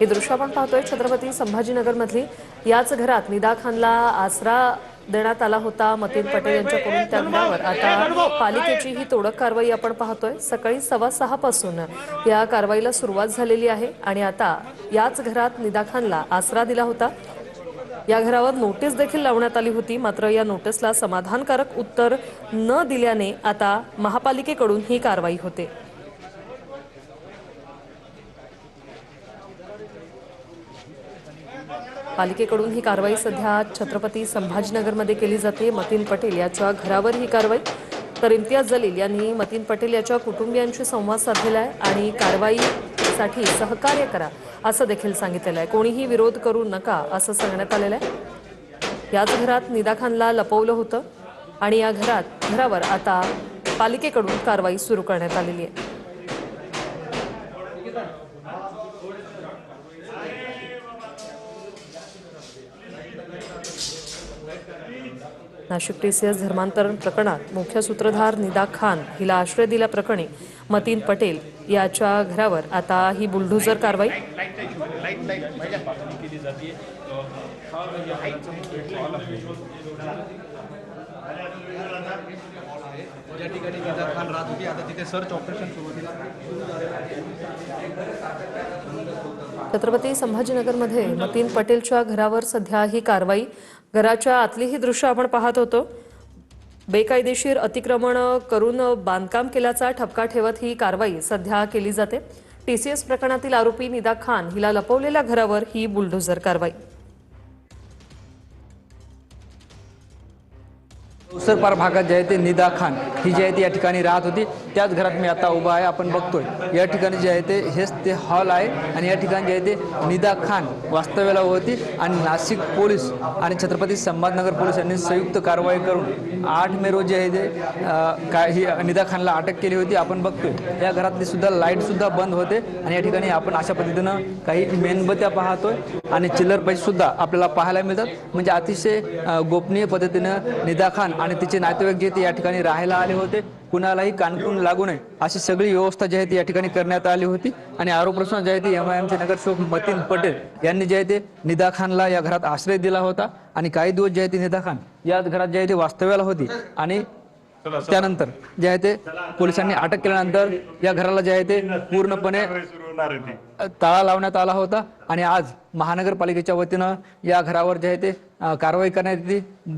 हे दृश्य आपण पाहतोय छत्रपती संभाजीनगर मधली। याच घरात निदा खानला आसरा देण्यात आला होता मतीन पटेल यांच्याकडून। त्या घरावर आता पालिकेची ही तोडक कारवाई आपण पाहतोय। सकाळी 6:15 पासून या कारवाईला सुरुवात झालेली आहे आणि आता याच घरात निदा खानला आसरा दिला होता। या घरावर नोटीस देखील लावण्यात आली होती, मात्र या नोटीसला समाधानकारक उत्तर न दिल्याने आता महापालिकेकडून ही कारवाई होते। पालिकेकडून ही कारवाई सध्या छत्रपती संभाजीनगरमध्ये केली जाते। मतीन पटेल याच्या घरावर ही कारवाई। तर इम्तियाज जलील यांनी मतीन पटेल याच्या कुटुंबियांशी संवाद साधलेला आहे आणि कारवाईसाठी सहकार्य करा असं देखील सांगितलेलं आहे। कोणीही विरोध करू नका असं सांगण्यात आलेलं आहे। याच घरात निदा खानला लपवलं होतं आणि या घरावर आता पालिकेकडून कारवाई सुरू करण्यात आलेली आहे। नाशिक टीसीएस धर्मांतरण प्रकरणात मुख्य सूत्रधार निदा खान हिला आश्रय दिल्याप्रकरणी मतीन पटेल याच्या घरावर आता ही बुलडोझर कारवाई। ज्या ठिकाणी निदा खान राहत होती आता तिथे सर्च ऑपरेशन सुरू केलं। छत्रपती संभाजीनगरमध्ये मतीन पटेलच्या घरावर सध्या ही कारवाई। घराच्या आतली ही दृश्य आपण पाहत होतो। बेकायदेशीर अतिक्रमण करून बांधकाम केल्याचा ठपका ठेवत ही कारवाई सध्या केली जाते। टीसीएस प्रकरणातील आरोपी निदा खान हिला लपवलेल्या घरावर ही बुलडोझर कारवाई। पार भागात जे आहे ते निदा खान ही जी आहे ती या ठिकाणी राहत होती। त्याच घरात मी आता उभा आहे। आपण बघतोय या ठिकाणी जे आहे ते हेच ते हॉल आहे आणि या ठिकाणी जे आहे ते निदा खान वास्तव्याला होती आणि नाशिक पोलीस आणि छत्रपती संभाजीनगर पोलीस यांनी संयुक्त कारवाई करून 8 मे रोजी आहे ते ही निदा खानला अटक केली होती। आपण बघतोय या घरातली सुद्धा लाईट सुद्धा बंद होते आणि या ठिकाणी आपण अशा पद्धतीनं काही मेणबत्त्या पाहतोय आणि चिल्लर पैसे सुद्धा आपल्याला पाहायला मिळतात। म्हणजे अतिशय गोपनीय पद्धतीनं निदा खान आणि तिचे नातेवाईक जे ते या ठिकाणी राहायला आले होते। कुणालाही कानकून लागू नये अशी सगळी व्यवस्था जी आहे ती या ठिकाणी करण्यात आली होती आणि आरोप प्रश्न जे आहे ते एमआयएमचे नगरसेवक मतीन पटेल यांनी जे आहे ते निदा खानला या घरात आश्रय दिला होता आणि काही दिवस जे आहे ते निदा खान याच घरात जे आहे ते वास्तव्याला होती आणि त्यानंतर जे आहे ते पोलिसांनी अटक केल्यानंतर या घराला जे आहे ते पूर्णपणे ताळा लावण्यात आला होता आणि आज महानगरपालिकेच्या वतीनं या घरावर जे आहे ते कारवाई करण्यात येते।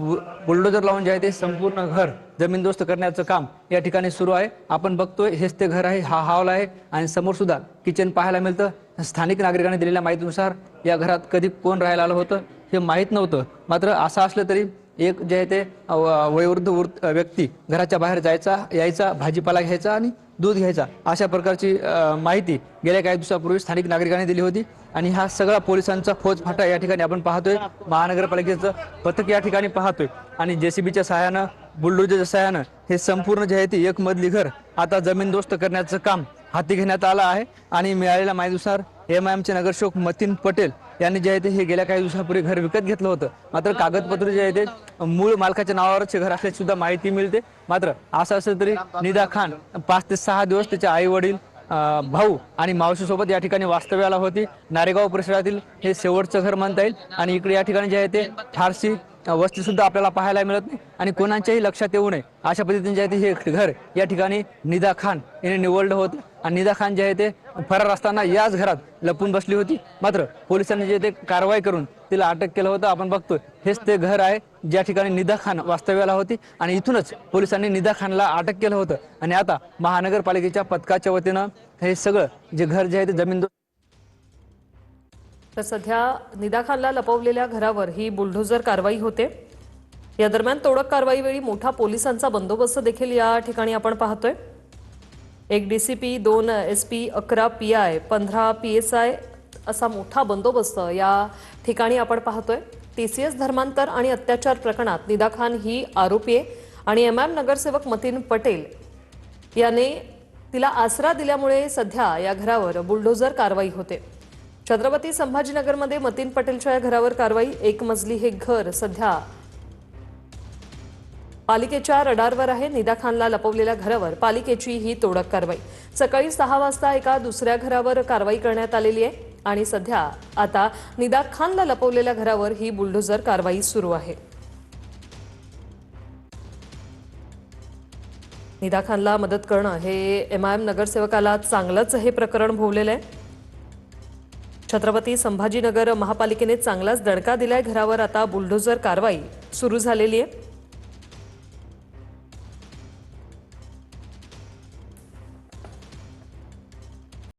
बुलडोजर लावून जे आहे ते संपूर्ण घर जमीनदोस्त करण्याचं काम या ठिकाणी सुरू आहे। आपण बघतोय हेच ते घर आहे, हा हॉल आहे आणि समोर सुद्धा किचन पाहायला मिळतं। स्थानिक नागरिकांनी दिलेल्या माहितीनुसार या घरात कधी कोण राहायला आलं होतं हे माहीत नव्हतं, मात्र असं असलं तरी एक जे आहे ते वयोवृद्ध व्यक्ती घराच्या बाहेर जायचा यायचा, भाजीपाला घ्यायचा आणि दूध घ्यायचा अशा प्रकारची माहिती गेल्या काही दिवसापूर्वी स्थानिक नागरिकांनी दिली होती आणि हा सगळा पोलिसांचा फौजफाटा या ठिकाणी आपण पाहतोय। महानगरपालिकेचं पथक या ठिकाणी पाहतोय आणि जेसीबीच्या सहाय्यानं बुलडोजरच्या सहाय्यानं हे संपूर्ण जे आहे ते एक मजली घर आता जमीनदोस्त करण्याचं काम हाती घेण्यात आलं आहे आणि मिळालेल्या माहितीनुसार एमआयएमचे नगरसेवक मतीन पटेल यांनी जे आहे ते हे गेल्या काही दिवसापूर्वी घर विकत घेतलं होतं। मात्र कागदपत्र जे आहे ते मूळ मालकाच्या नावावरच घर असल्याची सुद्धा माहिती मिळते। मात्र असं असलं तरी निदा खान 5 ते 6 दिवस त्याचे आई वडील भाऊ आणि मावशीसोबत या ठिकाणी वास्तव्याला होती। नारेगाव परिसरातील हे शेवटचं घर म्हणता येईल आणि इकडे या ठिकाणी जे आहे ते फारशी वस्ती सुद्धा आपल्याला पाहायला मिळत नाही आणि कोणाच्याही लक्षात येऊ नये अशा पद्धतीने जे आहे ते हे घर या ठिकाणी निदा खान याने निवडलं होतं आणि निदा खान जे आहे ते फरार असताना याच घरात लपून बसली होती। मात्र पोलिसांनी जे ते कारवाई करून तिला अटक केलं होतं। आपण बघतोय हेच ते घर आहे ज्या ठिकाणी निदा खान वास्तव्याला होती आणि इथूनच पोलिसांनी निदा खानला अटक केलं होतं आणि आता महानगरपालिकेच्या पथकाच्या वतीनं हे सगळं जे घर जे आहे ते जमीन तर सध्या निदा खानला लपवलेल्या घरावर ही बुलडोझर कारवाई होते। या दरम्यान तोडक कारवाईवेळी मोठा पोलिसांचा बंदोबस्त देखील या ठिकाणी आपण पाहतोय। 1 डीसीपी 2 एसपी 11 पीआय 15 पीएसआय असा मोठा बंदोबस्त या ठिकाणी आपण पाहतोय। टीसीएस धर्मांतर आणि अत्याचार प्रकरणात निदा खान ही आरोपी आहे आणि एमआयएम नगरसेवक मतीन पटेल याने तिला आसरा दिल्यामुळे सध्या या घरावर बुलडोझर कारवाई होते। छत्रपती संभाजीनगरमध्ये मतीन पटेलच्या या घरावर कारवाई। 1 मजली हे घर सध्या पालिकेच्या रडारवर आहे। निदा खानला लपवलेल्या घरावर पालिकेची ही तोडक कारवाई। सकाळी 6 वाजता एका दुसऱ्या घरावर कारवाई करण्यात आलेली आहे। आणि सध्या आता निदा खानला लपवलेल्या घरावर ही बुलडोझर कारवाई सुरू आहे. निदा खानला मदत करणं हे MIM नगरसेवकाला चांगलंच हे प्रकरण भोवलेलं आहे. छत्रपती संभाजीनगर महापालिकेने चांगलाच दणका दिलाय. घरावर आता बुलडोझर कारवाई सुरू झालेली आहे.